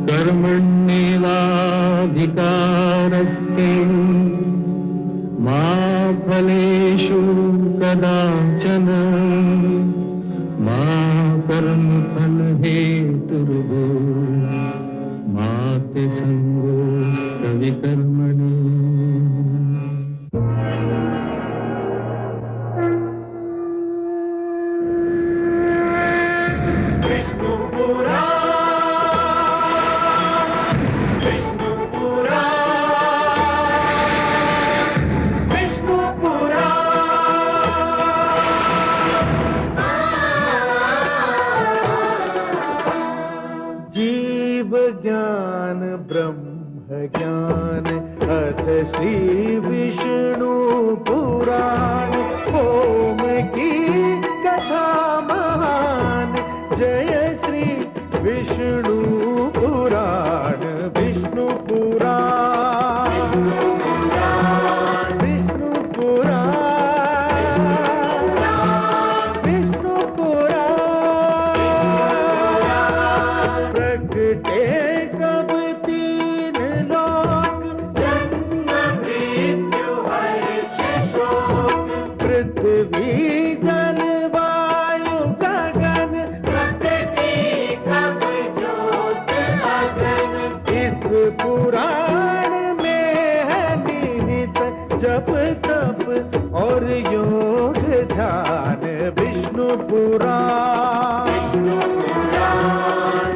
कर्मण्येवाधिकारस्ते मा फलेषु कदाचन मा कर्मफलहेतुर्भो मा ते संगोऽस्तविकर्मणि। ज्ञान ब्रह्म ज्ञान अथ श्री विष्णु पुराण ओम की कथा महान जय श्री विष्णु पुराण विष्णु पुराण विष्णु पुराण विष्णु पुराण प्रगटे पुराण में है निहित जप तप और योग ध्यान विष्णु पुराण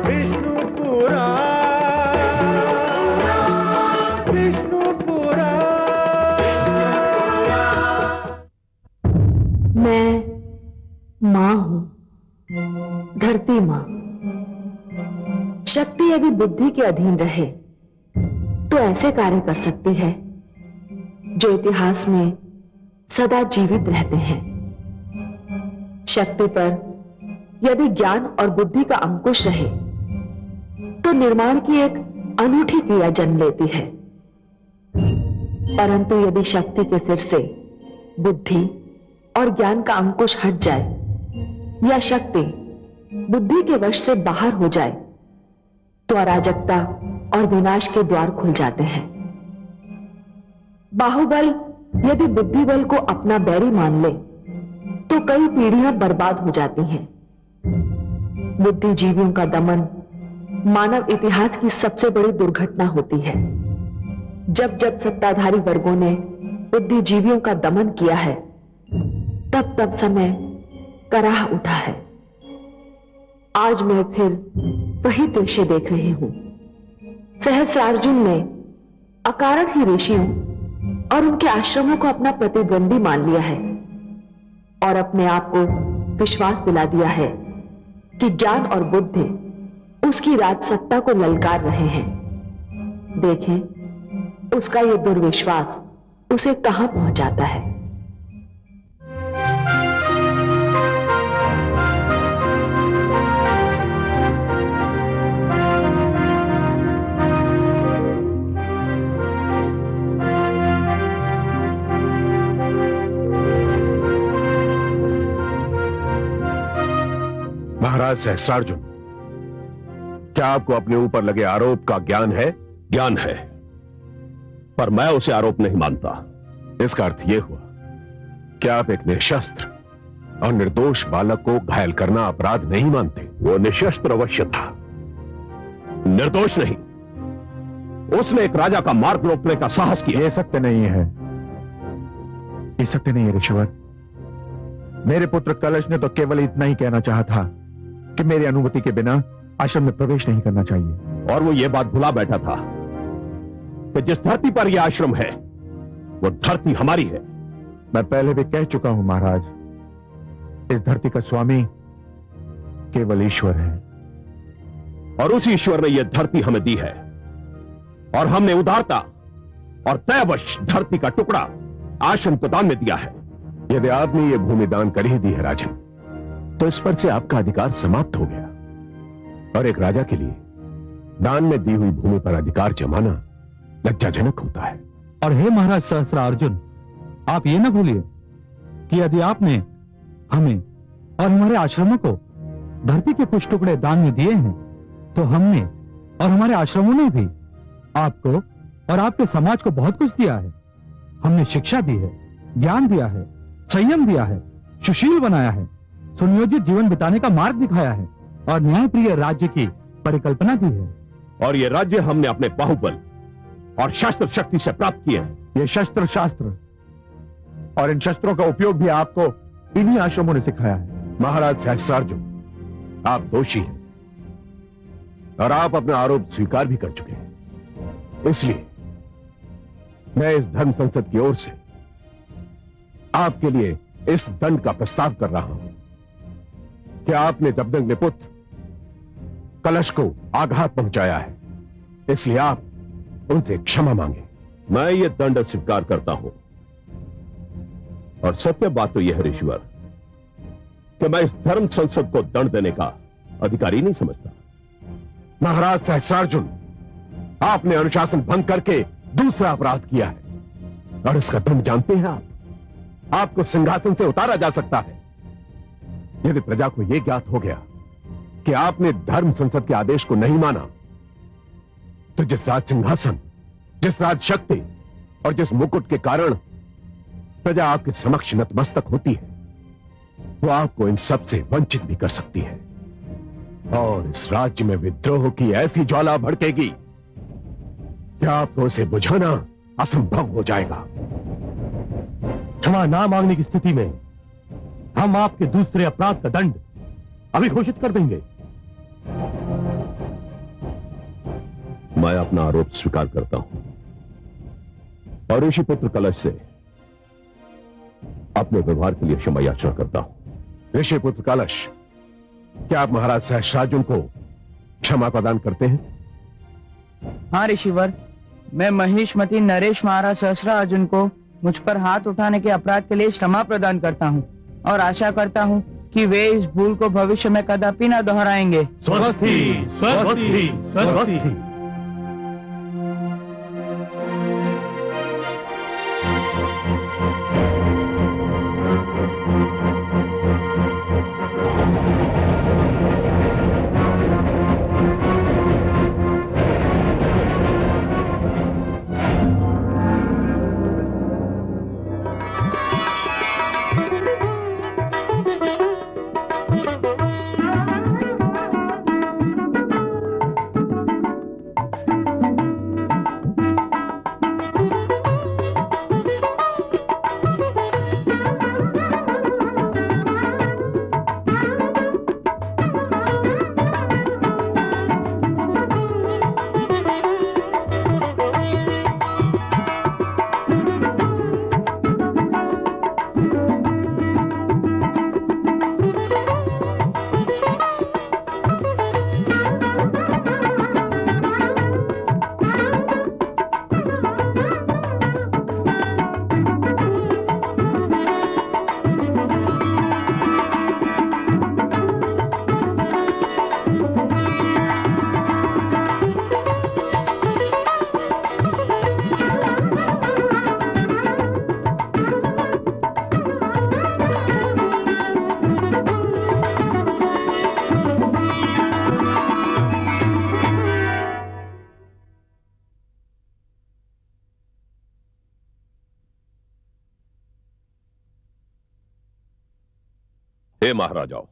विष्णु पुराण विष्णु पुराण। मैं माँ हूँ, धरती माँ। शक्ति यदि बुद्धि के अधीन रहे तो ऐसे कार्य कर सकती है जो इतिहास में सदा जीवित रहते हैं। शक्ति पर यदि ज्ञान और बुद्धि का अंकुश रहे तो निर्माण की एक अनूठी क्रिया जन्म लेती है। परंतु यदि शक्ति के सिर से बुद्धि और ज्ञान का अंकुश हट जाए या शक्ति बुद्धि के वश से बाहर हो जाए तो अराजकता और विनाश के द्वार खुल जाते हैं। बाहुबल यदि बुद्धि बल को अपना बैरी मान ले तो कई पीढ़ियां बर्बाद हो जाती हैं। बुद्धिजीवियों का दमन मानव इतिहास की सबसे बड़ी दुर्घटना होती है। जब जब सत्ताधारी वर्गों ने बुद्धिजीवियों का दमन किया है तब तब समय कराह उठा है। आज मैं फिर वही दृश्य देख रही हूं। सहस्रार्जुन ने अकारण ही ऋषियों और उनके आश्रमों को अपना प्रतिद्वंदी मान लिया है और अपने आप को विश्वास दिला दिया है कि ज्ञान और बुद्धि उसकी राजसत्ता को ललकार रहे हैं। देखें उसका यह दुर्विश्वास उसे कहां पहुंचाता है। महाराज सहस्रार्जुन, क्या आपको अपने ऊपर लगे आरोप का ज्ञान है? ज्ञान है, पर मैं उसे आरोप नहीं मानता। इसका अर्थ यह हुआ कि आप एक निशस्त्र और निर्दोष बालक को घायल करना अपराध नहीं मानते। वो निशस्त्र अवश्य था, निर्दोष नहीं। उसने एक राजा का मार्ग रोकने का साहस किया। ये सत्य नहीं है, ये सत्य नहीं है ऋषिवर। मेरे पुत्र कलश ने तो केवल इतना ही कहना चाहा था कि मेरी अनुमति के बिना आश्रम में प्रवेश नहीं करना चाहिए। और वो ये बात भुला बैठा था कि जिस धरती पर यह आश्रम है वो धरती हमारी है। मैं पहले भी कह चुका हूं महाराज, इस धरती का स्वामी केवल ईश्वर है और उसी ईश्वर ने यह धरती हमें दी है और हमने उदारता और तयवश धरती का टुकड़ा आश्रम को दान में दिया है। यदि आपने ये भूमि दान कर ही दी है राजन, तो इस पर से आपका अधिकार समाप्त हो गया। और एक राजा के लिए दान में दी हुई भूमि पर अधिकार जमाना लज्जाजनक होता है। और हे महाराज सहस्रार्जुन, आप ये न भूलिए कि यदि आपने हमें और हमारे आश्रमों को धरती के कुछ टुकड़े दान में दिए हैं तो हमने और हमारे आश्रमों ने भी आपको और आपके समाज को बहुत कुछ दिया है। हमने शिक्षा दी है, ज्ञान दिया है, संयम दिया है, सुशील बनाया है, सुनियोजित जीवन बिताने का मार्ग दिखाया है और न्यायप्रिय राज्य की परिकल्पना दी है। और ये राज्य हमने अपने बाहुबल और शस्त्र शक्ति से प्राप्त किए हैं। ये शस्त्र शास्त्र और इन शस्त्रों का उपयोग भी आपको इन्हीं आश्रमों ने सिखाया है। महाराज सहस्रार्जुन, आप दोषी हैं और आप अपना आरोप स्वीकार भी कर चुके हैं। इसलिए मैं इस धर्म संसद की ओर से आपके लिए इस दंड का प्रस्ताव कर रहा हूं कि आपने जबदंग पुत्र कलश को आघात पहुंचाया है, इसलिए आप उनसे क्षमा मांगे। मैं ये दंड स्वीकार करता हूं और सत्य बात तो यह है ऋषिवर कि मैं इस धर्म संसद को दंड देने का अधिकारी नहीं समझता। महाराज सहस्रार्जुन, आपने अनुशासन भंग करके दूसरा अपराध किया है और इसका दंड जानते हैं आप। आपको सिंहासन से उतारा जा सकता है। यदि प्रजा को यह ज्ञात हो गया कि आपने धर्म संसद के आदेश को नहीं माना, तो जिस राज सिंहासन, जिस राज शक्ति और जिस मुकुट के कारण प्रजा आपके समक्ष नतमस्तक होती है, वो आपको इन सब से वंचित भी कर सकती है और इस राज्य में विद्रोह की ऐसी ज्वाला भड़केगी कि आपको उसे बुझाना असंभव हो जाएगा। क्षमा ना मांगने की स्थिति में हम आपके दूसरे अपराध का दंड अभी घोषित कर देंगे। मैं अपना आरोप स्वीकार करता हूं और ऋषिपुत्र कलश से अपने व्यवहार के लिए क्षमा याचना करता हूं। ऋषिपुत्र कलश, क्या आप महाराज सहस्रार्जुन को क्षमा प्रदान करते हैं? हाँ ऋषिवर, मैं महिष्मती नरेश महाराज सहस्रार्जुन को मुझ पर हाथ उठाने के अपराध के लिए क्षमा प्रदान करता हूँ और आशा करता हूँ कि वे इस भूल को भविष्य में कदापि न दोहराएंगे। स्वस्ति, स्वस्ति, स्वस्ति। हे महाराजाओं,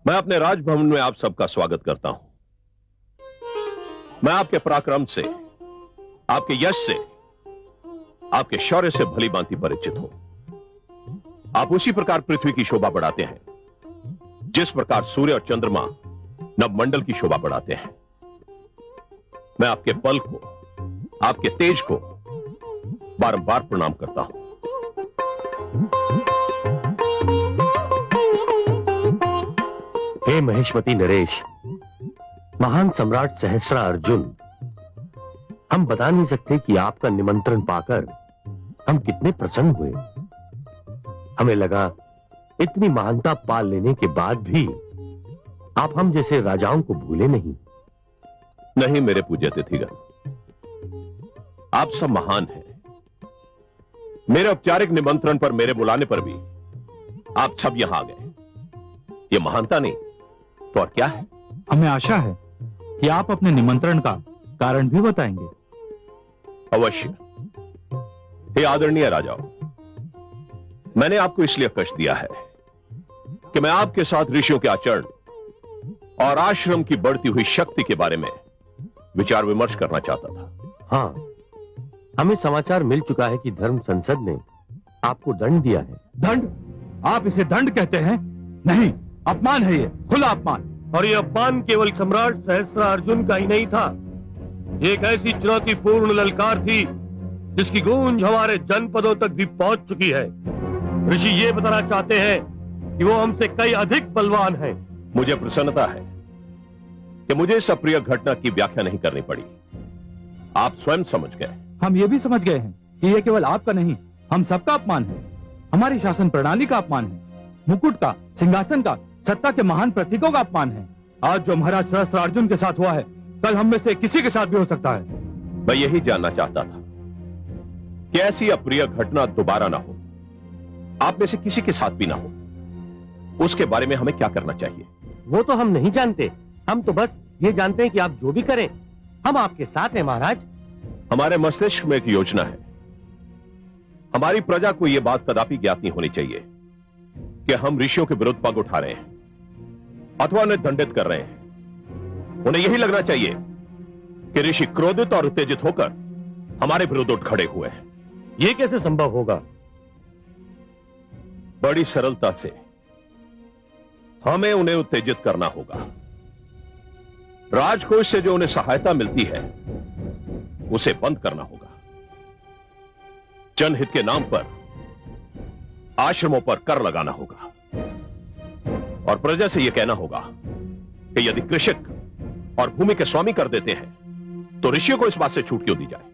मैं अपने राजभवन में आप सबका स्वागत करता हूं। मैं आपके पराक्रम से, आपके यश से, आपके शौर्य से भली भांति परिचित हूं। आप उसी प्रकार पृथ्वी की शोभा बढ़ाते हैं जिस प्रकार सूर्य और चंद्रमा नवमंडल की शोभा बढ़ाते हैं। मैं आपके बल को, आपके तेज को बारंबार प्रणाम करता हूं। हे महिष्मती नरेश, महान सम्राट सहस्रार्जुन, हम बता नहीं सकते कि आपका निमंत्रण पाकर हम कितने प्रसन्न हुए। हमें लगा इतनी महानता पाल लेने के बाद भी आप हम जैसे राजाओं को भूले नहीं। नहीं मेरे पूज्य अतिथिगण, आप सब महान हैं। मेरे औपचारिक निमंत्रण पर, मेरे बुलाने पर भी आप सब यहां आ गए। ये महानता नहीं तो और क्या है? हमें आशा है क्या आप अपने निमंत्रण का कारण भी बताएंगे? अवश्य। हे आदरणीय राजाओं, मैंने आपको इसलिए कष्ट दिया है कि मैं आपके साथ ऋषियों के आचरण और आश्रम की बढ़ती हुई शक्ति के बारे में विचार विमर्श करना चाहता था। हाँ, हमें समाचार मिल चुका है कि धर्म संसद ने आपको दंड दिया है। दंड? आप इसे दंड कहते हैं? नहीं, अपमान है ये, खुला अपमान। और ये अपमान केवल सम्राट सहस्त्रार्जुन का ही नहीं था, एक ऐसी चुनौतीपूर्ण ललकार थी जिसकी गूंज हमारे जनपदों तक भी पहुंच चुकी है। ऋषि ये बताना चाहते हैं कि वो हमसे कई अधिक बलवान हैं। मुझे प्रसन्नता है कि मुझे इस अप्रिय घटना की व्याख्या नहीं करनी पड़ी। आप स्वयं समझ गए। हम ये भी समझ गए हैं कि ये केवल आपका नहीं, हम सबका अपमान है, हमारी शासन प्रणाली का अपमान है, मुकुट का, सिंहासन का, सत्ता के महान प्रतीकों का अपमान है। आज जो महाराज सहस्त्रार्जुन के साथ हुआ है, कल हम में से किसी के साथ भी हो सकता है। मैं यही जानना चाहता था कि ऐसी अप्रिय घटना दोबारा ना हो, आप में से किसी के साथ भी ना हो। उसके बारे में हमें क्या करना चाहिए? वो तो हम नहीं जानते, हम तो बस ये जानते हैं कि आप जो भी करें हम आपके साथ हैं महाराज। हमारे मस्तिष्क में एक योजना है। हमारी प्रजा को यह बात कदापि ज्ञात नहीं होनी चाहिए कि हम ऋषियों के विरुद्ध पग उठा रहे हैं अथवा उन्हें दंडित कर रहे हैं। उन्हें यही लगना चाहिए कि ऋषि क्रोधित और उत्तेजित होकर हमारे विरुद्ध उठ खड़े हुए हैं। ये कैसे संभव होगा? बड़ी सरलता से हमें उन्हें उत्तेजित करना होगा। राजकोष से जो उन्हें सहायता मिलती है उसे बंद करना होगा। जनहित के नाम पर आश्रमों पर कर लगाना होगा और प्रजा से यह कहना होगा कि यदि कृषक और भूमि के स्वामी कर देते हैं तो ऋषियों को इस बात से छूट क्यों दी जाए।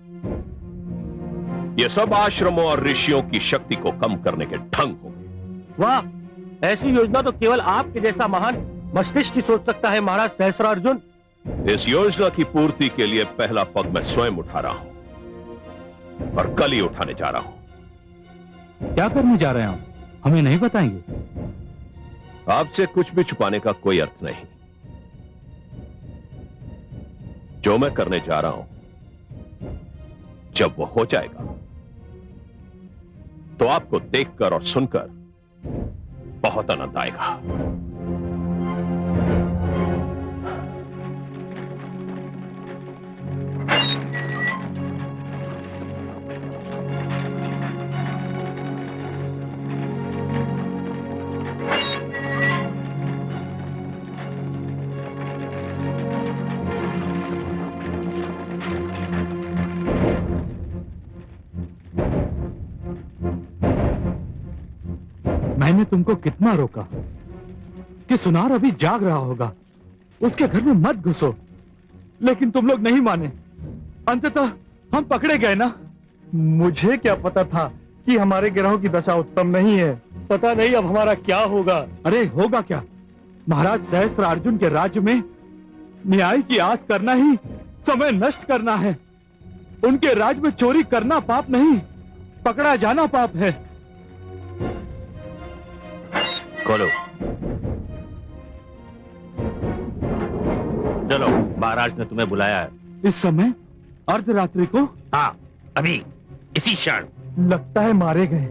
यह सब आश्रमों और ऋषियों की शक्ति को कम करने के ढंग होंगे। वाह, ऐसी योजना तो केवल आपके जैसा महान मस्तिष्क ही सोच सकता है महाराज सहस्त्रार्जुन। इस योजना की पूर्ति के लिए पहला पग मैं स्वयं उठा रहा हूं और कल ही उठाने जा रहा हूं। क्या करने जा रहे हैं आप? हमें नहीं बताएंगे? आपसे कुछ भी छुपाने का कोई अर्थ नहीं। जो मैं करने जा रहा हूं जब वो हो जाएगा तो आपको देखकर और सुनकर बहुत आनंद आएगा। मैंने तुमको कितना रोका कि सुनार अभी जाग रहा होगा, उसके घर में मत घुसो, लेकिन तुम लोग नहीं माने। अंततः हम पकड़े गए ना। मुझे क्या पता था कि हमारे गिरोह की दशा उत्तम नहीं है। पता नहीं अब हमारा क्या होगा। अरे होगा क्या? महाराज सहस्त्रार्जुन के राज्य में न्याय की आस करना ही समय नष्ट करना है। उनके राज्य में चोरी करना पाप नहीं, पकड़ा जाना पाप है। खोलो। चलो, महाराज ने तुम्हें बुलाया है। इस समय अर्धरात्रि को? हाँ, अभी इसी क्षण। लगता है मारे गए।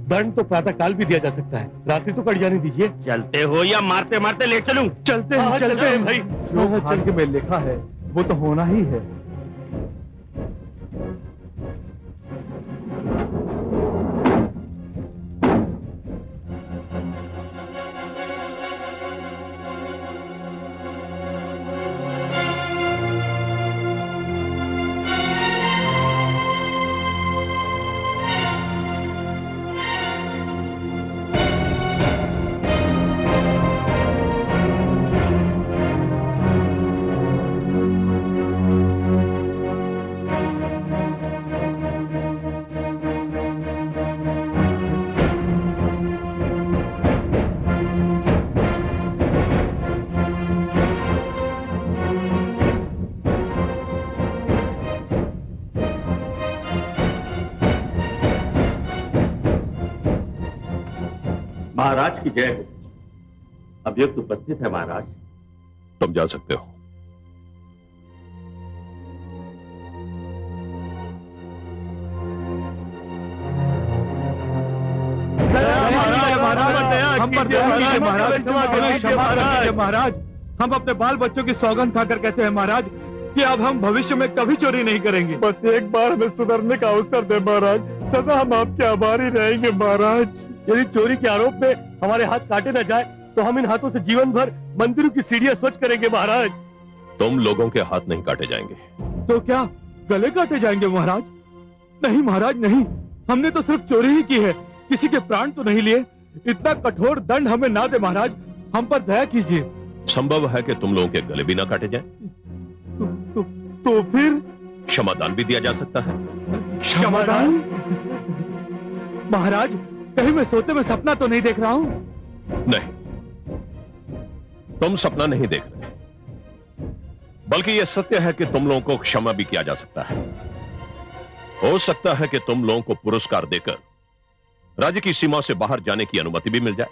दंड तो प्रातः काल भी दिया जा सकता है, रात्रि तो कट जाने दीजिए। चलते हो या मारते मारते ले चलूं? चलते हैं, चलते हैं भाई। जो भाग्य में लिखा है वो तो होना ही है। महाराज की जय हो। अभियुक्त उपस्थित है महाराज। तुम जा सकते हो। हम पर दया कीजिए महाराज, हमें क्षमा कीजिए महाराज। हम अपने बाल बच्चों की सौगंध खाकर कहते हैं महाराज कि अब हम भविष्य में कभी चोरी नहीं करेंगे। बस एक बार हमें सुधरने का अवसर दे महाराज, सदा हम आपके आभारी रहेंगे महाराज। यदि चोरी के आरोप में हमारे हाथ काटे न जाए तो हम इन हाथों से जीवन भर मंदिरों की सीढ़ियां स्वच्छ करेंगे महाराज। तुम लोगों के हाथ नहीं काटे जाएंगे। तो क्या गले काटे जाएंगे महाराज? नहीं महाराज नहीं, हमने तो सिर्फ चोरी ही की है, किसी के प्राण तो नहीं लिए। इतना कठोर दंड हमें ना दे महाराज, हम पर दया कीजिए। संभव है कि तुम लोगों के गले भी ना काटे जाएं। तो फिर क्षमादान भी दिया जा सकता है। क्षमादान? महाराज कहीं मैं सोते में सपना तो नहीं देख रहा हूं? नहीं, तुम सपना नहीं देख रहे, बल्कि यह सत्य है कि तुम लोगों को क्षमा भी किया जा सकता है। हो सकता है कि तुम लोगों को पुरस्कार देकर राज्य की सीमा से बाहर जाने की अनुमति भी मिल जाए,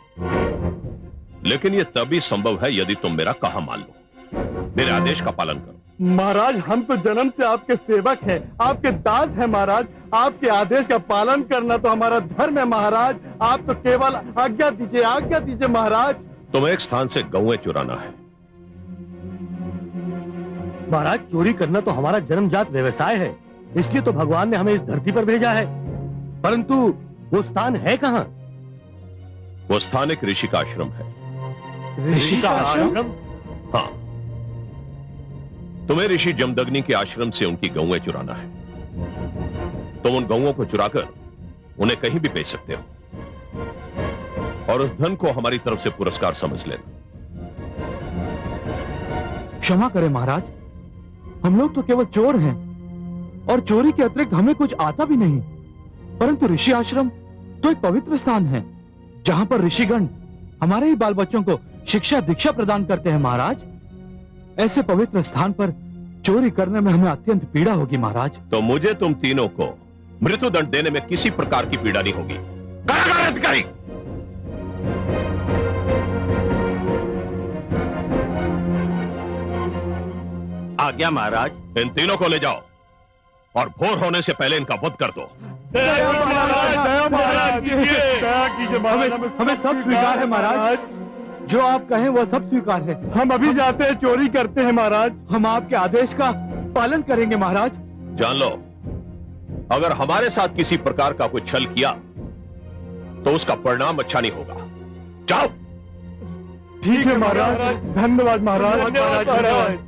लेकिन यह तभी संभव है यदि तुम मेरा कहा मान लो, मेरे आदेश का पालन करो। महाराज हम तो जन्म से आपके सेवक हैं, आपके दास हैं महाराज। आपके आदेश का पालन करना तो हमारा धर्म है महाराज। आप तो केवल आज्ञा दीजिए महाराज। तुम्हें एक स्थान से गौएं चुराना है। महाराज चोरी करना तो हमारा जन्मजात व्यवसाय है, इसलिए तो भगवान ने हमें इस धरती पर भेजा है। परंतु वो स्थान है कहाँ? वो स्थान एक ऋषि का आश्रम है। ऋषि का आश्रम? हाँ, तुम्हें ऋषि जमदग्नि के आश्रम से उनकी गौएं चुराना है। तुम उन गौओं को चुराकर उन्हें कहीं भी बेच सकते हो और उस धन को हमारी तरफ से पुरस्कार समझ लेना। क्षमा करें महाराज, हम लोग तो केवल चोर हैं और चोरी के अतिरिक्त हमें कुछ आता भी नहीं। परंतु ऋषि आश्रम तो एक पवित्र स्थान है जहां पर ऋषिगण हमारे ही बाल बच्चों को शिक्षा दीक्षा प्रदान करते हैं महाराज। ऐसे पवित्र स्थान पर चोरी करने में हमें अत्यंत पीड़ा होगी महाराज। तो मुझे तुम तीनों को मृत्युदंड देने में किसी प्रकार की पीड़ा नहीं होगी। कारागार अधिकारी, आज्ञा महाराज। इन तीनों को ले जाओ और भोर होने से पहले इनका वध कर दो। दया कीजिए महाराज, हमें सब स्वीकार है महाराज, जो आप कहें वह सब स्वीकार है। हम अभी जाते हैं, चोरी करते हैं महाराज। हम आपके आदेश का पालन करेंगे महाराज। जान लो, अगर हमारे साथ किसी प्रकार का कोई छल किया तो उसका परिणाम अच्छा नहीं होगा। जाओ। ठीक है महाराज, धन्यवाद महाराज।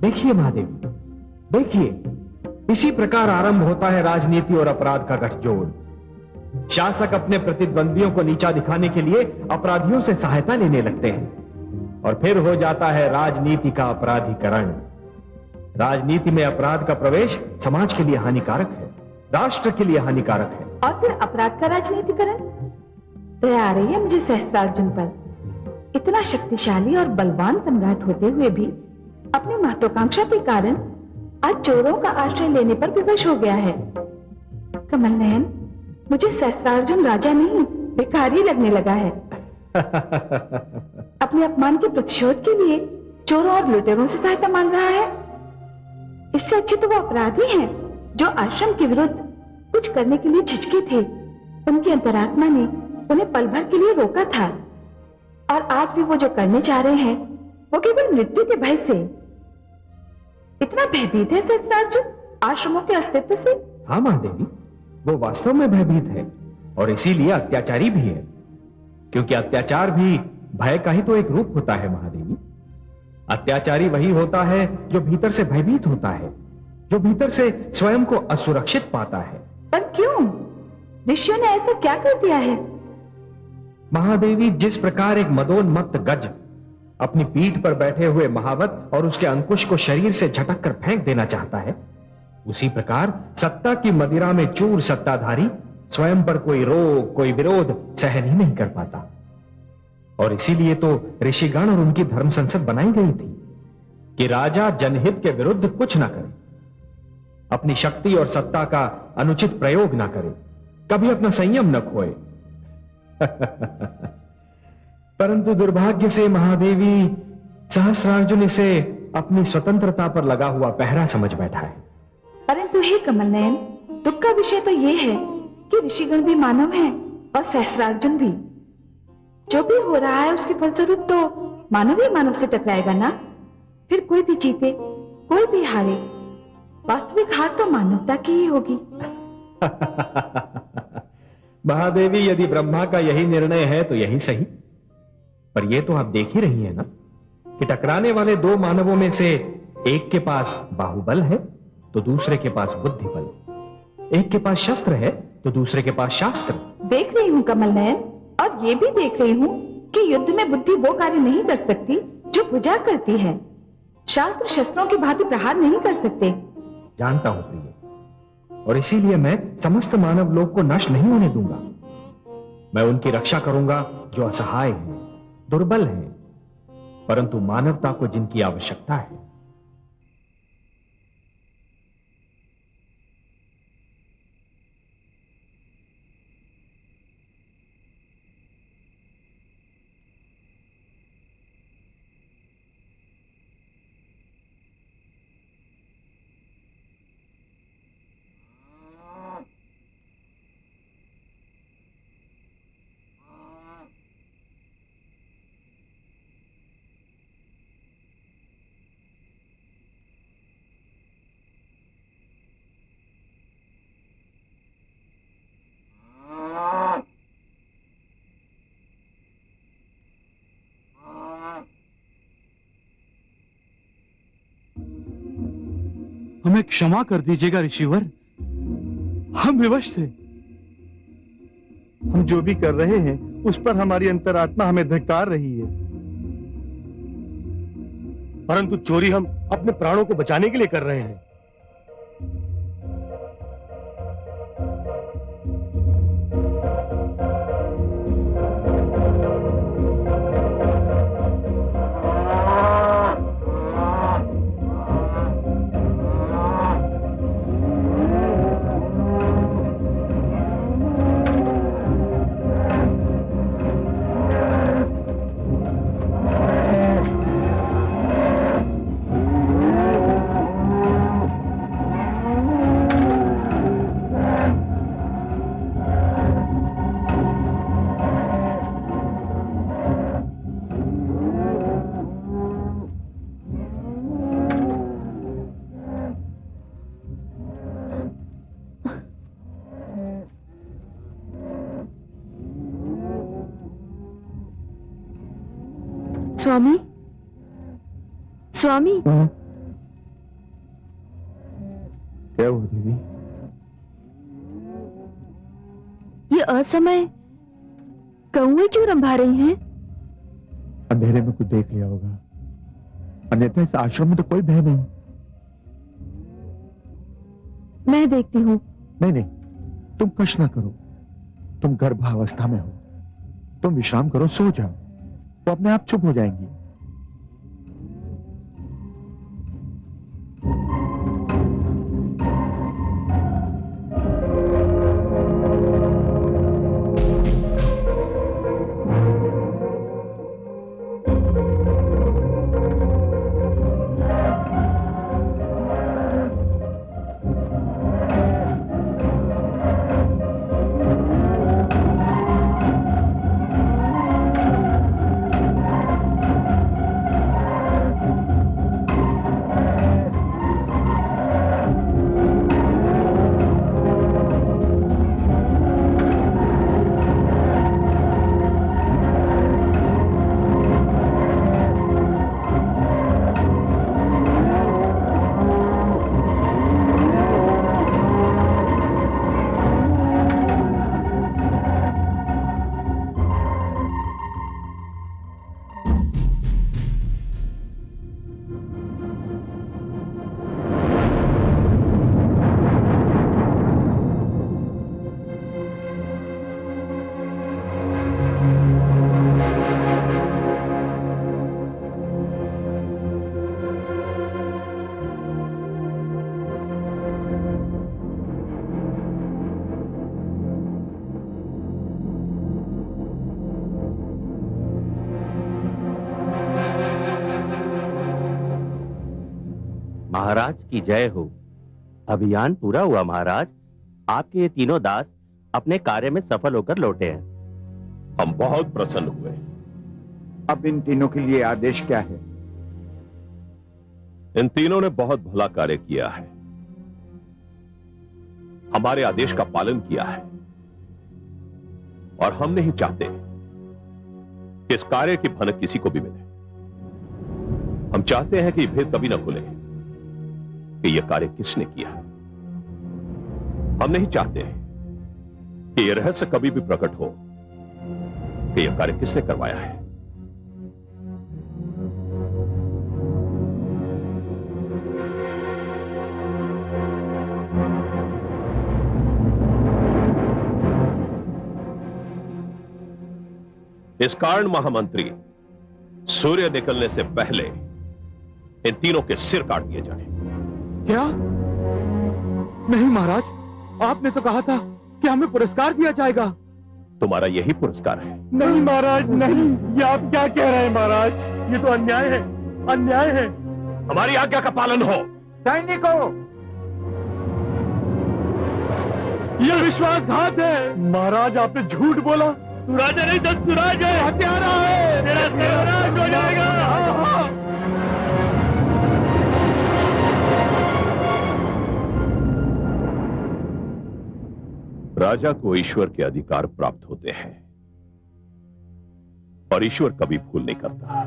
देखिए महादेवी, देखिए इसी प्रकार आरंभ होता है राजनीति और अपराध का गठजोड़। शासक अपने प्रतिद्वंदियों को नीचा दिखाने के लिए अपराधियों से सहायता लेने लगते हैं और फिर हो जाता है राजनीति का अपराधीकरण। राजनीति में अपराध का प्रवेश समाज के लिए हानिकारक है, राष्ट्र के लिए हानिकारक है। और फिर अपराध का राजनीतिकरण? दया आ रही है मुझे सहस्त्रार्जुन पर। इतना शक्तिशाली और बलवान सम्राट होते हुए भी अपनी महत्वाकांक्षा के कारण आज चोरों का आश्रय लेने पर विवश हो गया है। कमल नयन, मुझे सहस्त्रार्जुन राजा नहीं भिखारी लगने लगा है। अपने अपमान के प्रतिशोध के लिए चोरों और लुटेरों से सहायता मांग रहा है। इससे अच्छे तो वो अपराधी हैं जो आश्रम के विरुद्ध कुछ करने के लिए झिझके थे। उनकी अंतरात्मा ने उन्हें पल भर के लिए रोका था और आज भी वो जो करने जा रहे हैं वो केवल मृत्यु के भय से। इतना भयभीत है सहस्त्रार्जुन आश्रमों के अस्तित्व से? हाँ महादेवी, वो वास्तव में भयभीत है और इसीलिए अत्याचारी भी है, क्योंकि अत्याचार भी भय का ही तो एक रूप होता है महादेवी। अत्याचारी वही होता है जो भीतर से भयभीत होता है, जो भीतर से स्वयं को असुरक्षित पाता है। पर क्यों? ऋषियों ने ऐसा क्या कर दिया है? महादेवी, जिस प्रकार एक मदोन्मत्त गज अपनी पीठ पर बैठे हुए महावत और उसके अंकुश को शरीर से झटक कर फेंक देना चाहता है, उसी प्रकार सत्ता की मदिरा में चूर सत्ताधारी स्वयं पर कोई रोक, कोई विरोध सहन ही नहीं कर पाता। और इसीलिए तो ऋषिगण और उनकी धर्म संसद बनाई गई थी कि राजा जनहित के विरुद्ध कुछ ना करे, अपनी शक्ति और सत्ता का अनुचित प्रयोग ना करे, कभी अपना संयम न खोए। परंतु दुर्भाग्य से महादेवी, सहस्रार्जुन इसे अपनी स्वतंत्रता पर लगा हुआ पहरा समझ बैठा है। परंतु हे कमल नयन, दुख का विषय तो ये है कि ऋषिगण भी मानव हैं और सहस्रार्जुन भी। जो भी हो रहा है उसके फलस्वरूप तो मानव ही मानव से टकराएगा ना। फिर कोई भी जीते कोई भी हारे, वास्तविक हार तो मानवता की ही होगी। महादेवी, यदि ब्रह्मा का यही निर्णय है तो यही सही। पर यह तो आप देख ही रही हैं ना कि टकराने वाले दो मानवों में से एक के पास बाहुबल है तो दूसरे के पास बुद्धि बल, एक के पास शस्त्र है तो दूसरे के पास शास्त्र। देख रही हूँ कमल नयन, और ये भी देख रही हूँ कि युद्ध में बुद्धि वो कार्य नहीं कर सकती जो भुजा करती है। शास्त्र शस्त्रों की भांति प्रहार नहीं कर सकते। जानता हूं प्रिय, और इसीलिए मैं समस्त मानव लोक को नष्ट नहीं होने दूंगा। मैं उनकी रक्षा करूंगा जो असहाय हैं, दुर्बल हैं, परंतु मानवता को जिनकी आवश्यकता है। हमें क्षमा कर दीजिएगा ऋषिवर, हम विवश थे। हम जो भी कर रहे हैं उस पर हमारी अंतरात्मा हमें धिक्कार रही है। परंतु चोरी हम अपने प्राणों को बचाने के लिए कर रहे हैं। स्वामी, स्वामी, क्या हुआ देवी? ये असमय कौवे क्यों रंभा रही हैं? अंधेरे में कुछ देख लिया होगा, अन्यथा इस आश्रम में तो कोई भय नहीं। मैं देखती हूँ। नहीं नहीं, तुम कष्ट ना करो, तुम गर्भावस्था में हो, तुम विश्राम करो, सो जाओ, वो अपने आप चुप हो जाएंगी। की जय हो। अभियान पूरा हुआ महाराज। आपके ये तीनों दास अपने कार्य में सफल होकर लौटे हैं। हम बहुत प्रसन्न हुए। अब इन तीनों के लिए आदेश क्या है? इन तीनों ने बहुत भला कार्य किया है, हमारे आदेश का पालन किया है, और हम नहीं चाहते कि इस कार्य की भनक किसी को भी मिले। हम चाहते हैं कि यह भेद कभी ना खुले कि यह कार्य किसने किया। हम नहीं चाहते कि यह रहस्य कभी भी प्रकट हो कि यह कार्य किसने करवाया है। इस कारण महामंत्री, सूर्य निकलने से पहले इन तीनों के सिर काट दिए जाए। क्या? नहीं महाराज, आपने तो कहा था कि हमें पुरस्कार दिया जाएगा। तुम्हारा यही पुरस्कार है। नहीं महाराज, नहीं, ये आप क्या कह रहे हैं महाराज? ये तो अन्याय है, अन्याय है। हमारी आज्ञा का पालन हो। सैनिकों, ये विश्वासघात है। महाराज आपने झूठ बोला। तू राजा नहीं, दस्तुराज है, हत्यारा है। तेरा सर्वनाश हो जाएगा। राजा को ईश्वर के अधिकार प्राप्त होते हैं और ईश्वर कभी भूल नहीं करता।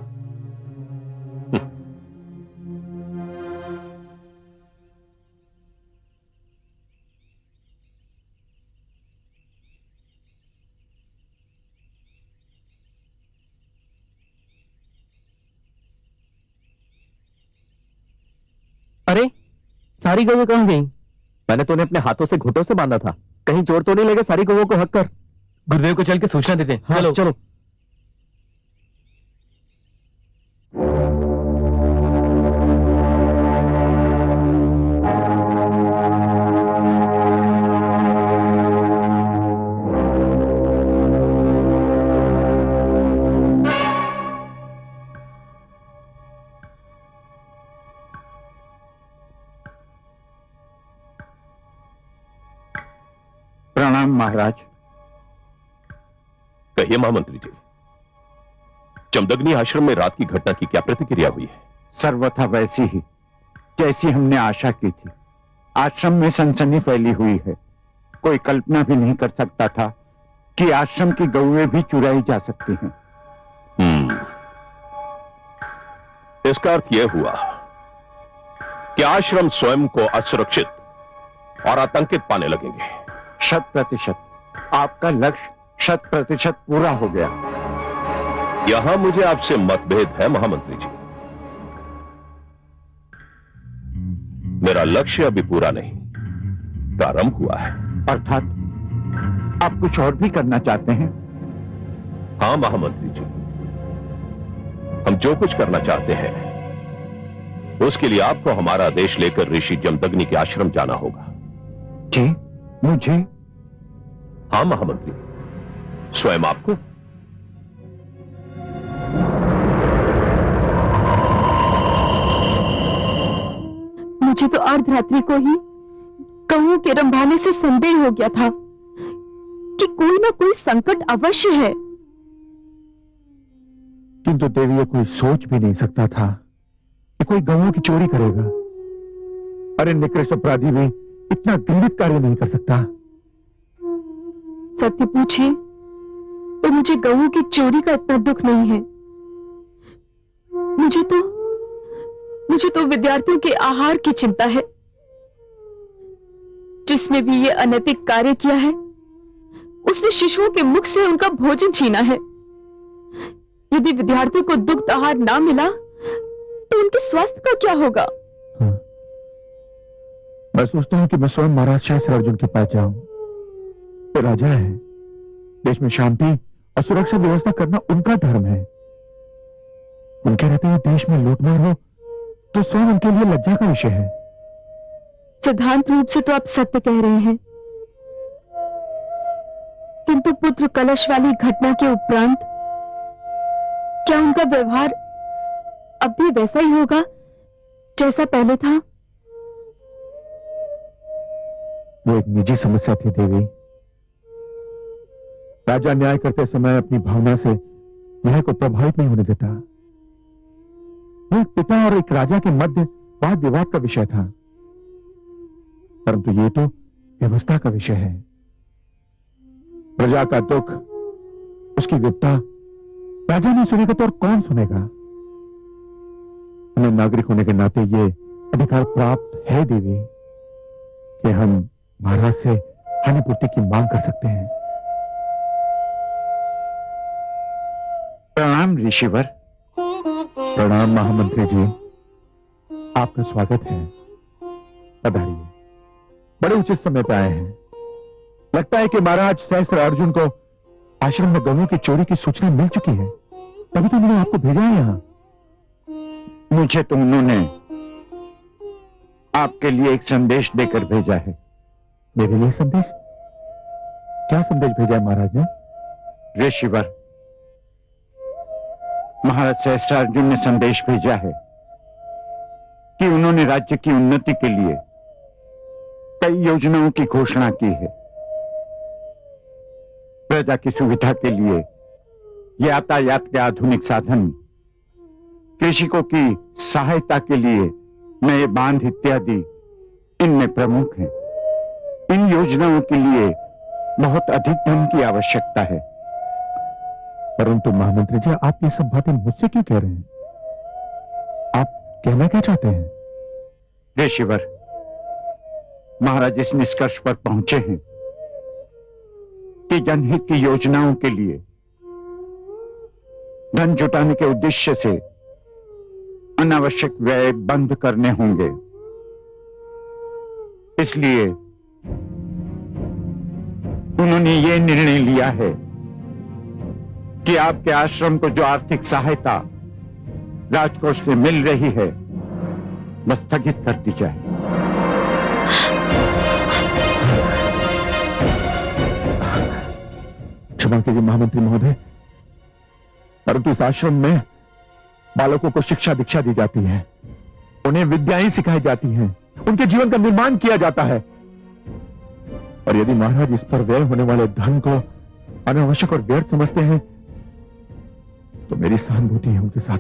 अरे, सारी गौएं कहां गई? मैंने तो उन्हें अपने हाथों से घुटों से बांधा था। कहीं चोर तो नहीं लेगा सारी गौओं को हक कर। गुरुदेव को चल के सूचना देते हैं। चलो चलो। प्रणाम महाराज। कहिए महामंत्री जी, जमदग्नि आश्रम में रात की घटना की क्या प्रतिक्रिया हुई है? सर्वथा वैसी ही जैसी हमने आशा की थी। आश्रम में सनसनी फैली हुई है। कोई कल्पना भी नहीं कर सकता था कि आश्रम की गौएं भी चुराई जा सकती हैं। इसका अर्थ यह हुआ कि आश्रम स्वयं को असुरक्षित और आतंकित पाने लगेंगे। 100%। आपका लक्ष्य 100% पूरा हो गया। यहां मुझे आपसे मतभेद है महामंत्री जी। मेरा लक्ष्य अभी पूरा नहीं, प्रारंभ हुआ है। अर्थात आप कुछ और भी करना चाहते हैं? हां महामंत्री जी, हम जो कुछ करना चाहते हैं उसके लिए आपको हमारा आदेश लेकर ऋषि जमदग्नि के आश्रम जाना होगा। जी, मुझे? हां महामंत्री, स्वयं आपको। मुझे तो अर्धरात्रि को ही गौओं के रंभाने से संदेह हो गया था कि कोई ना कोई संकट अवश्य है। किंतु देवी, ये कोई सोच भी नहीं सकता था कि कोई गौओं की चोरी करेगा। अरे निकृष्ट अपराधी भी इतना घृणित कार्य नहीं कर सकता। सत्य पूछिए तो मुझे गौओं की चोरी का इतना दुख नहीं है। मुझे तो विद्यार्थियों के आहार की चिंता है। जिसने भी ये अनैतिक कार्य किया है उसने शिशुओं के मुख से उनका भोजन छीना है। यदि विद्यार्थियों को दुग्ध आहार ना मिला तो उनके स्वास्थ्य का क्या होगा? मैं सोचता हूं कि मैं स्वयं महाराज सहस्त्र अर्जुन के पास जाऊं। तो राजा है, देश में शांति और सुरक्षा व्यवस्था करना उनका धर्म है। उनके रहते हुए देश में लूटमार हो तो स्वयं उनके लिए लज्जा का विषय है। सिद्धांत रूप से तो आप सत्य कह रहे हैं, किंतु पुत्र कलश वाली घटना के उपरांत क्या उनका व्यवहार अब भी वैसा ही होगा जैसा पहले था? वो एक निजी समस्या थी देवी। राजा न्याय करते समय अपनी भावना से न्याय को प्रभावित नहीं होने देता। वो एक पिता और एक राजा के मध्य वाद विवाद का विषय था, परंतु ये तो व्यवस्था का विषय है। प्रजा का दुख, उसकी विपदा राजा नहीं सुनेगा तो और कौन सुनेगा? हमें नागरिक होने के नाते ये अधिकार प्राप्त है देवी कि हम महाराज से हानिपूर्ति की मांग कर सकते हैं। प्रणाम ऋषिवर। प्रणाम महामंत्री जी, आपका स्वागत है। पधारिए। बड़े उचित समय पर आए हैं। लगता है कि महाराज सहस्त्र अर्जुन को आश्रम में गौओं की चोरी की सूचना मिल चुकी है, तभी तो उन्होंने आपको भेजा है यहां। मुझे तो उन्होंने आपके लिए एक संदेश देकर भेजा है। मेरे लिए संदेश? क्या संदेश भेजा है महाराज ने? ऋषिवर, महाराज सहस्त्रार्जुन ने संदेश भेजा है कि उन्होंने राज्य की उन्नति के लिए कई योजनाओं की घोषणा की है। प्रजा की सुविधा के लिए यातायात के आधुनिक साधन, कृषकों की सहायता के लिए नए बांध इत्यादि इनमें प्रमुख हैं। इन योजनाओं के लिए बहुत अधिक धन की आवश्यकता है। परंतु महामंत्री जी, आप ये सब बातें मुझसे क्यों कह रहे हैं? आप कहना क्या चाहते हैं? ऋषिवर, महाराज इस निष्कर्ष पर पहुंचे हैं कि जनहित की योजनाओं के लिए धन जुटाने के उद्देश्य से अनावश्यक व्यय बंद करने होंगे। इसलिए उन्होंने ये निर्णय लिया है कि आपके आश्रम को जो आर्थिक सहायता राजकोष से मिल रही है वह स्थगित कर दी जाए। क्षमा कीजिए महामंत्री महोदय, परंतु इस आश्रम में बालकों को शिक्षा दीक्षा दी जाती है, उन्हें विद्याएं सिखाई जाती हैं, उनके जीवन का निर्माण किया जाता है। और यदि महाराज इस पर व्यय होने वाले धन को अनावश्यक और व्यर्थ समझते हैं तो मेरी सहानुभूति है उनके साथ।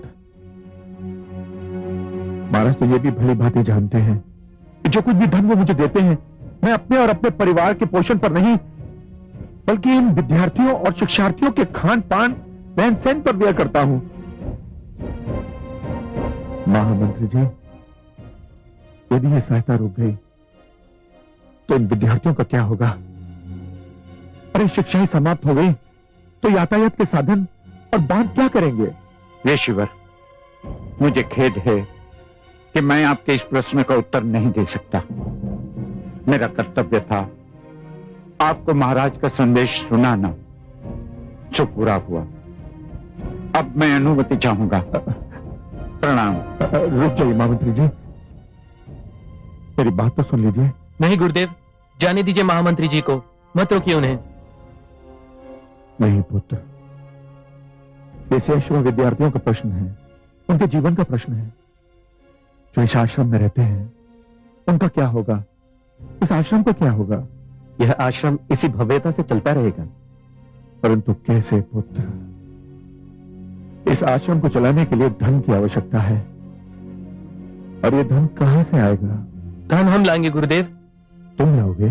महाराज तो ये भी भली भांति जानते हैं कि जो कुछ भी धन वो मुझे देते हैं, मैं अपने और अपने परिवार के पोषण पर नहीं बल्कि इन विद्यार्थियों और शिक्षार्थियों के खान पान रहन सहन पर व्यय करता हूं। महामंत्री जी, यदि ये सहायता रुक गई तो इन विद्यार्थियों का क्या होगा? अरे शिक्षा ही समाप्त हो गई तो यातायात के साधन और बांध क्या करेंगे? ऋषिवर, मुझे खेद है कि मैं आपके इस प्रश्न का उत्तर नहीं दे सकता। मेरा कर्तव्य था आपको महाराज का संदेश सुनाना, सो पूरा हुआ। अब मैं अनुमति चाहूंगा। प्रणाम। रुक जाइए महामंत्री जी, मेरी बात तो सुन लीजिए। नहीं गुरुदेव, जाने दीजिए महामंत्री जी को, मत रोकिए उन्हें। नहीं पुत्र, ये शेष विद्यार्थियों का प्रश्न है, उनके जीवन का प्रश्न है। जो इस आश्रम में रहते हैं उनका क्या होगा? इस आश्रम का क्या होगा? यह आश्रम इसी भव्यता से चलता रहेगा। परंतु कैसे पुत्र? इस आश्रम को चलाने के लिए धन की आवश्यकता है, और ये धन कहां से आएगा? धन हम लाएंगे गुरुदेव। तुम लाओगे?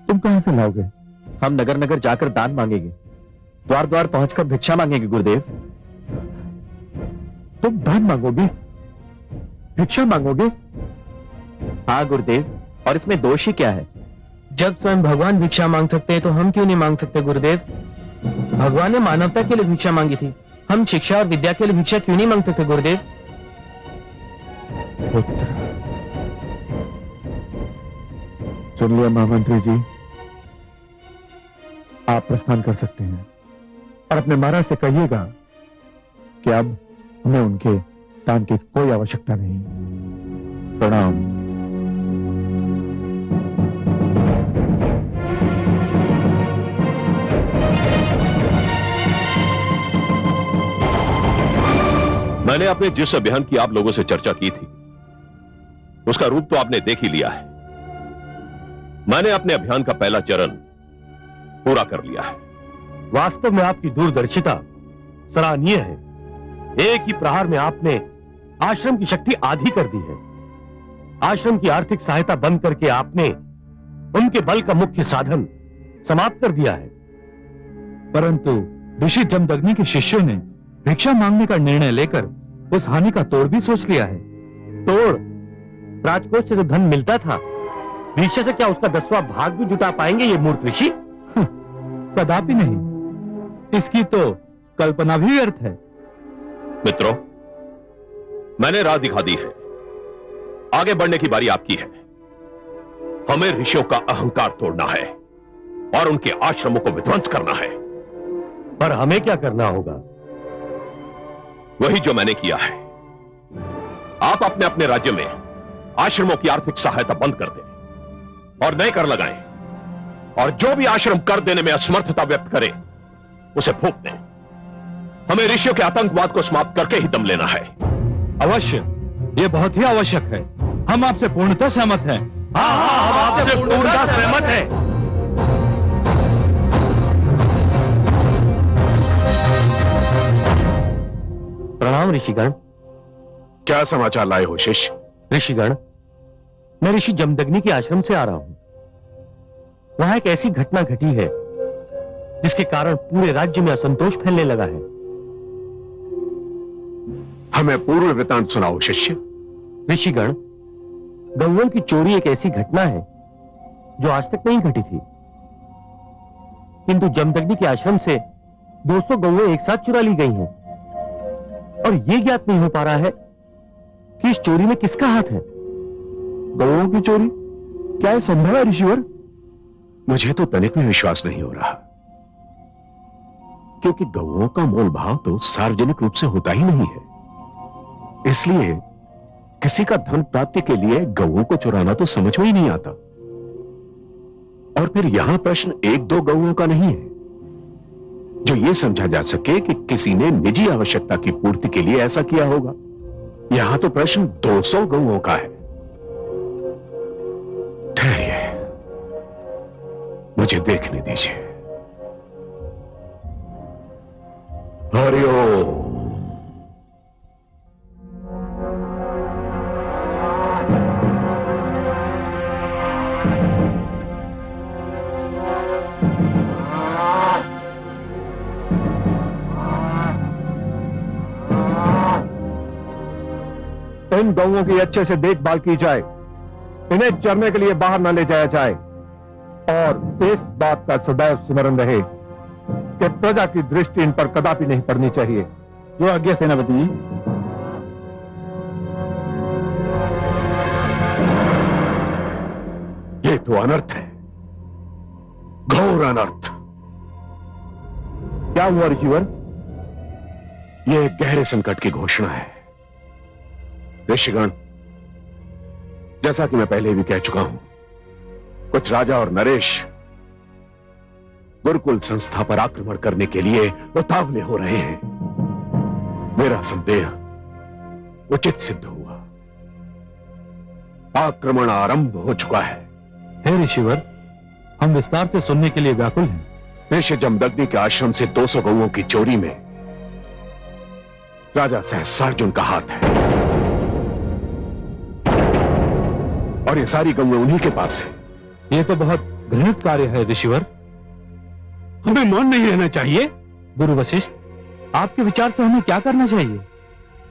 तुम कहां से लाओगे? हम नगर नगर जाकर दान मांगेंगे, द्वार द्वार पहुंचकर भिक्षा मांगेंगे गुरुदेव। तुम दान मांगोगे, भिक्षा मांगोगे? हाँ गुरुदेव, और इसमें दोष ही क्या है? जब स्वयं भगवान भिक्षा मांग सकते हैं तो हम क्यों नहीं मांग सकते गुरुदेव? भगवान ने मानवता के लिए भिक्षा मांगी थी, हम शिक्षा और विद्या के लिए भिक्षा क्यों नहीं मांग सकते गुरुदेव? पुत्र, सुन लिया महामंत्री जी, आप प्रस्थान कर सकते हैं और अपने महाराज से कहिएगा कि अब हमें उनके दान की कोई आवश्यकता नहीं। प्रणाम। मैंने अपने जिस अभियान की आप लोगों से चर्चा की थी उसका रूप तो आपने देख ही लिया है। मैंने अपने अभियान का पहला चरण पूरा कर लिया है। वास्तव में आपकी दूरदर्शिता सराहनीय है। एक ही प्रहार में आपने आश्रम की शक्ति आधी कर दी है। आश्रम की आर्थिक सहायता बंद करके आपने उनके बल का मुख्य साधन समाप्त कर दिया है। परंतु ऋषि जमदग्नि के शिष्यों ने भिक्षा मांगने का निर्णय लेकर उस हानि का तोड़ भी सोच लिया है। तोड़? राजकोष से जो धन मिलता था, भिक्षा से क्या उसका 10वां भाग भी जुटा पाएंगे ये मूर्ख ऋषि? कदापि नहीं। इसकी तो कल्पना भी व्यर्थ है। मित्रों, मैंने राह दिखा दी है। आगे बढ़ने की बारी आपकी है। हमें ऋषियों का अहंकार तोड़ना है और उनके आश्रमों को विध्वंस करना है। पर हमें क्या करना होगा? वही जो मैंने किया है। आप अपने अपने राज्य में आश्रमों की आर्थिक सहायता बंद कर दें और नए कर लगाएं, और जो भी आश्रम कर देने में असमर्थता व्यक्त करे उसे फूंक दें। हमें ऋषियों के आतंकवाद को समाप्त करके ही दम लेना है। अवश्य, यह बहुत ही आवश्यक है। हम आपसे पूर्णतः सहमत हैं। हाँ, हम आपसे पूर्णतः सहमत हैं। प्रणाम ऋषिगण। क्या समाचार लाए हो शिष्य? ऋषिगण, मैं ऋषि जमदग्नि के आश्रम से आ रहा हूं। वहां एक ऐसी घटना घटी है जिसके कारण पूरे राज्य में असंतोष फैलने लगा है। हमें पूर्व वृतांत सुनाओ शिष्य। ऋषिगण, गौओं की चोरी एक ऐसी घटना है जो आज तक नहीं घटी थी, किंतु जमदग्नि के आश्रम से 200 गौएं एक साथ चुरा ली गई हैं, और यह ज्ञात नहीं हो पा रहा है कि इस चोरी में किसका हाथ है। गौओं की चोरी? क्या यह संभव है ऋषिवर? मुझे तो तनिक भी विश्वास नहीं हो रहा, क्योंकि गौओं का मोल भाव तो सार्वजनिक रूप से होता ही नहीं है। इसलिए किसी का धन प्राप्ति के लिए गौओं को चुराना तो समझ में ही नहीं आता। और फिर यहां प्रश्न 1-2 गौओं का नहीं है जो यह समझा जा सके कि किसी ने निजी आवश्यकता की पूर्ति के लिए ऐसा किया होगा। यहां तो प्रश्न 200 गौओं का है। ठहरिए, मुझे देखने दीजिए। हरिओम। इन गौओं की अच्छे से देखभाल की जाए, इन्हें चरने के लिए बाहर न ले जाया जाए, और इस बात का सदैव स्मरण रहे कि प्रजा की दृष्टि इन पर कदापि नहीं पड़नी चाहिए। जो आज्ञा सेनापति जी। ये तो अनर्थ है, घोर अनर्थ। क्या हुआ ऋषिवर? यह गहरे संकट की घोषणा है। ऋषिगण, जैसा कि मैं पहले भी कह चुका हूं, कुछ राजा और नरेश गुरुकुल संस्था पर आक्रमण करने के लिए उतावले हो रहे हैं। मेरा संदेह उचित सिद्ध हुआ। आक्रमण आरंभ हो चुका है। हे ऋषिवर, हम विस्तार से सुनने के लिए व्याकुल हैं। ऋषि जमदग्नि के आश्रम से 200 गौओं की चोरी में राजा सहस्रार्जुन का हाथ है, और ये सारी गौएं उन्हीं के पास है। ये तो बहुत घृणित कार्य है ऋषिवर। हमें मौन नहीं रहना चाहिए। गुरु वशिष्ठ, आपके विचार से हमें क्या करना चाहिए?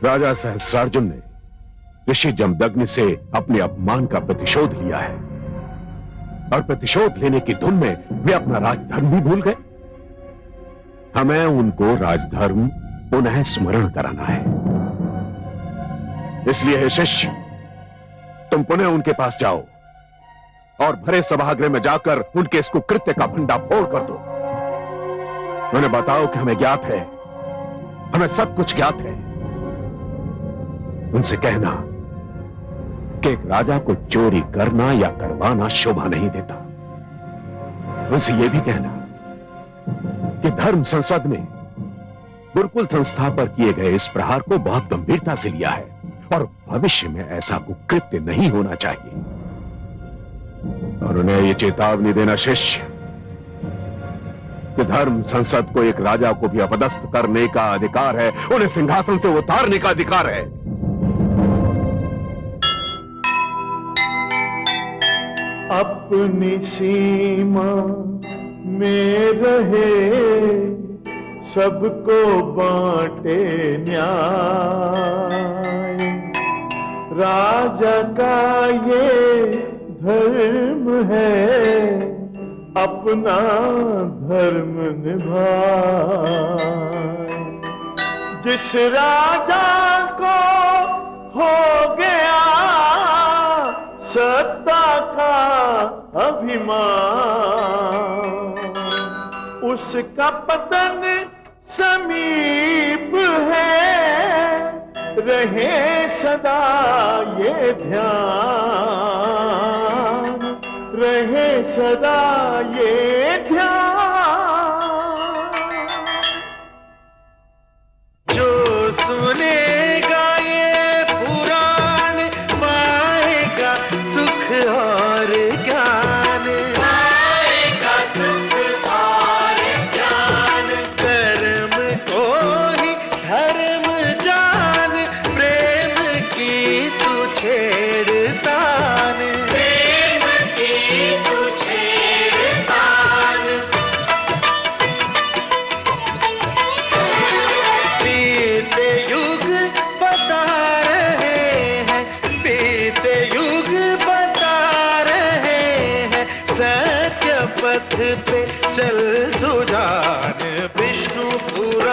राजा सहस्रार्जुन ने ऋषि जमदग्नि से अपने अपमान का प्रतिशोध लिया है, और प्रतिशोध लेने की धुन में वे अपना राजधर्म भी भूल गए। हमें उनको राजधर्म पुनः स्मरण कराना है। इसलिए हे शिष्य, तुम पुनः उनके पास जाओ और भरे सभागृह में जाकर उनके इस कुकृत्य का भंडाफोड़ कर दो। उन्हें बताओ कि हमें ज्ञात है, हमें सब कुछ ज्ञात है। उनसे कहना कि एक राजा को चोरी करना या करवाना शोभा नहीं देता। उनसे यह भी कहना कि धर्म संसद ने गुरुकुल संस्था पर किए गए इस प्रहार को बहुत गंभीरता से लिया है, और भविष्य में ऐसा कुकृत्य नहीं होना चाहिए। और उन्हें ये चेतावनी देना शिष्य कि धर्म संसद को एक राजा को भी अपदस्थ करने का अधिकार है, उन्हें सिंहासन से उतारने का अधिकार है। अपनी सीमा में रहे, सबको बांटे न्याय, राजा का ये धर्म है, अपना धर्म निभाए। जिस राजा को हो गया सत्ता का अभिमान, उसका पतन समीप है, रहे सदा ये ध्यान, रहे सदा ये ध्यान। जो सुनेगा ये पुराण पाएगा सुख और ज्ञान, पाएगा सुख और ज्ञान। कर्म को ही धर्म जान, प्रेम की तू छेड़तान, प्रेम की तू छेड़तान। बीते युग बता रहे हैं, बीते युग बता रहे हैं, सत्य पथ पे चल सुजान। विष्णु पुराण